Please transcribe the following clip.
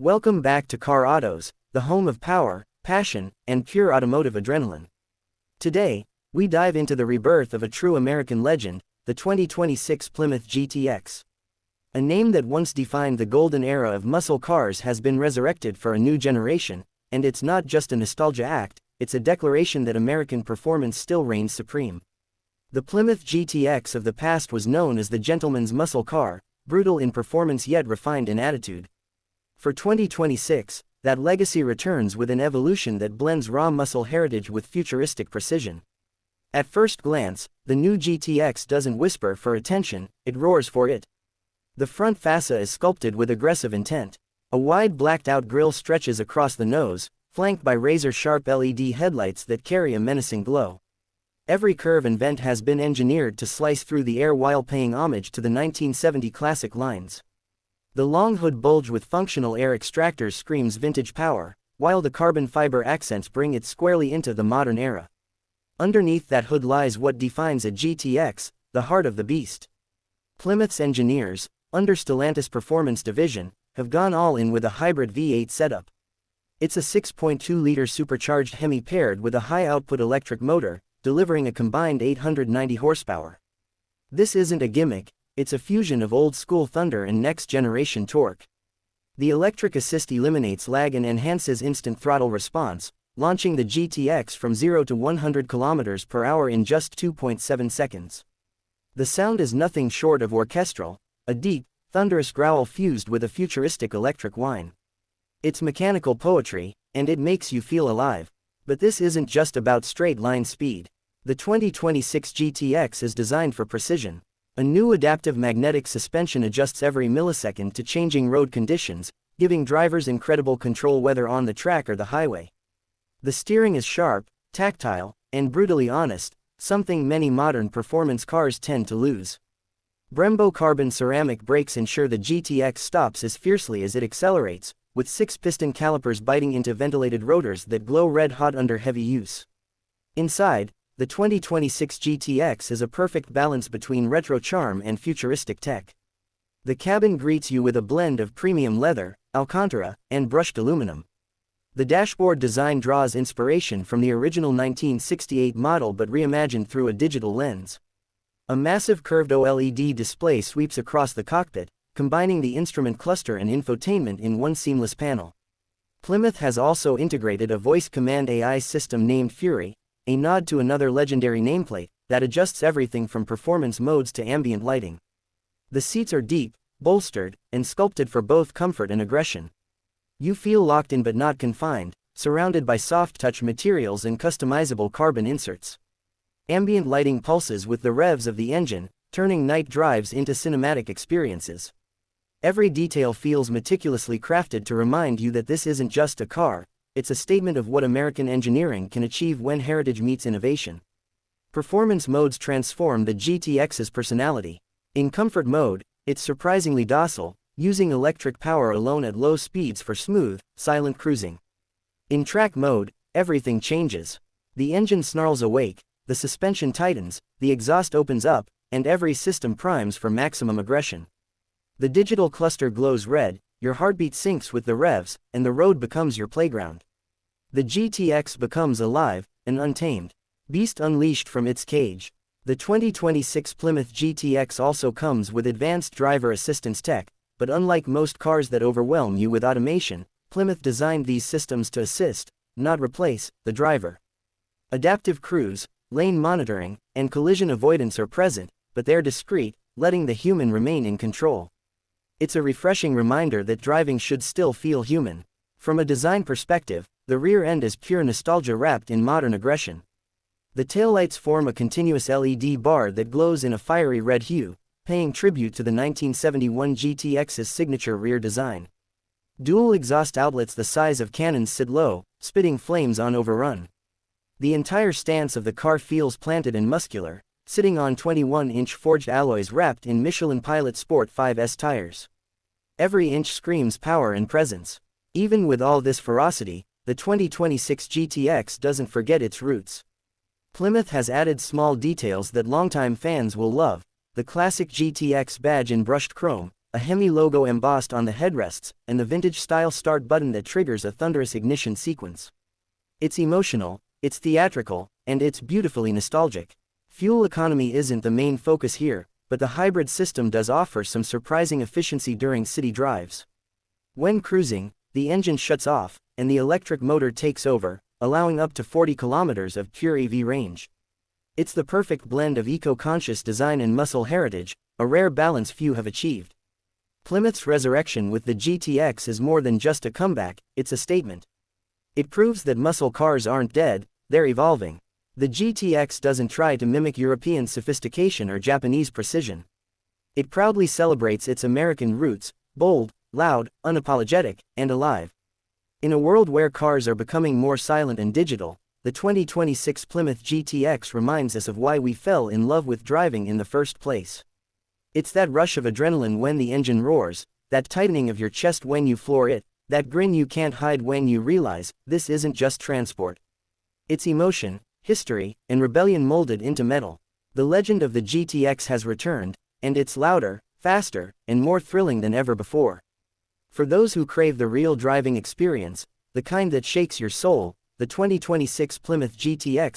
Welcome back to Car Autos, the home of power, passion, and pure automotive adrenaline. Today, we dive into the rebirth of a true American legend, the 2026 Plymouth GTX. A name that once defined the golden era of muscle cars has been resurrected for a new generation, and it's not just a nostalgia act, it's a declaration that American performance still reigns supreme. The Plymouth GTX of the past was known as the gentleman's muscle car, brutal in performance yet refined in attitude. For 2026, that legacy returns with an evolution that blends raw muscle heritage with futuristic precision. At first glance, the new GTX doesn't whisper for attention, it roars for it. The front fascia is sculpted with aggressive intent. A wide blacked-out grille stretches across the nose, flanked by razor-sharp LED headlights that carry a menacing glow. Every curve and vent has been engineered to slice through the air while paying homage to the 1970 classic lines. The long hood bulge with functional air extractors screams vintage power, while the carbon fiber accents bring it squarely into the modern era. Underneath that hood lies what defines a GTX, the heart of the beast. Plymouth's engineers, under Stellantis Performance Division, have gone all in with a hybrid V8 setup. It's a 6.2-liter supercharged Hemi paired with a high-output electric motor, delivering a combined 890 horsepower. This isn't a gimmick, it's a fusion of old-school thunder and next-generation torque. The electric assist eliminates lag and enhances instant throttle response, launching the GTX from 0 to 100 km per hour in just 2.7 seconds. The sound is nothing short of orchestral, a deep, thunderous growl fused with a futuristic electric whine. It's mechanical poetry, and it makes you feel alive. But this isn't just about straight-line speed. The 2026 GTX is designed for precision. A new adaptive magnetic suspension adjusts every millisecond to changing road conditions, giving drivers incredible control whether on the track or the highway. The steering is sharp, tactile, and brutally honest, something many modern performance cars tend to lose. Brembo carbon ceramic brakes ensure the GTX stops as fiercely as it accelerates, with 6-piston calipers biting into ventilated rotors that glow red-hot under heavy use. Inside, the 2026 GTX is a perfect balance between retro charm and futuristic tech. The cabin greets you with a blend of premium leather, Alcantara, and brushed aluminum. The dashboard design draws inspiration from the original 1968 model but reimagined through a digital lens. A massive curved OLED display sweeps across the cockpit, combining the instrument cluster and infotainment in one seamless panel. Plymouth has also integrated a voice command AI system named Fury, a nod to another legendary nameplate, that adjusts everything from performance modes to ambient lighting. The seats are deep, bolstered, and sculpted for both comfort and aggression. You feel locked in but not confined, surrounded by soft-touch materials and customizable carbon inserts. Ambient lighting pulses with the revs of the engine, turning night drives into cinematic experiences. Every detail feels meticulously crafted to remind you that this isn't just a car, it's a statement of what American engineering can achieve when heritage meets innovation. Performance modes transform the GTX's personality. In comfort mode, it's surprisingly docile, using electric power alone at low speeds for smooth, silent cruising. In track mode, everything changes. The engine snarls awake, the suspension tightens, the exhaust opens up, and every system primes for maximum aggression. The digital cluster glows red, your heartbeat syncs with the revs, and the road becomes your playground. The GTX becomes alive, an untamed beast unleashed from its cage. The 2026 Plymouth GTX also comes with advanced driver assistance tech, but unlike most cars that overwhelm you with automation, Plymouth designed these systems to assist, not replace, the driver. Adaptive cruise, lane monitoring, and collision avoidance are present, but they're discreet, letting the human remain in control. It's a refreshing reminder that driving should still feel human. From a design perspective, the rear end is pure nostalgia wrapped in modern aggression. The taillights form a continuous LED bar that glows in a fiery red hue, paying tribute to the 1971 GTX's signature rear design. Dual exhaust outlets the size of cannons sit low, spitting flames on overrun. The entire stance of the car feels planted and muscular, sitting on 21-inch forged alloys wrapped in Michelin Pilot Sport 5S tires. Every inch screams power and presence. Even with all this ferocity, the 2026 GTX doesn't forget its roots. Plymouth has added small details that longtime fans will love: the classic GTX badge in brushed chrome, a Hemi logo embossed on the headrests, and the vintage-style start button that triggers a thunderous ignition sequence. It's emotional, it's theatrical, and it's beautifully nostalgic. Fuel economy isn't the main focus here, but the hybrid system does offer some surprising efficiency during city drives. When cruising, the engine shuts off, and the electric motor takes over, allowing up to 40 kilometers of pure EV range. It's the perfect blend of eco-conscious design and muscle heritage, a rare balance few have achieved. Plymouth's resurrection with the GTX is more than just a comeback, it's a statement. It proves that muscle cars aren't dead, they're evolving. The GTX doesn't try to mimic European sophistication or Japanese precision. It proudly celebrates its American roots, bold, loud, unapologetic, and alive. In a world where cars are becoming more silent and digital, the 2026 Plymouth GTX reminds us of why we fell in love with driving in the first place. It's that rush of adrenaline when the engine roars, that tightening of your chest when you floor it, that grin you can't hide when you realize this isn't just transport. It's emotion, history, and rebellion molded into metal. The legend of the GTX has returned, and it's louder, faster, and more thrilling than ever before. For those who crave the real driving experience, the kind that shakes your soul, the 2026 Plymouth GTX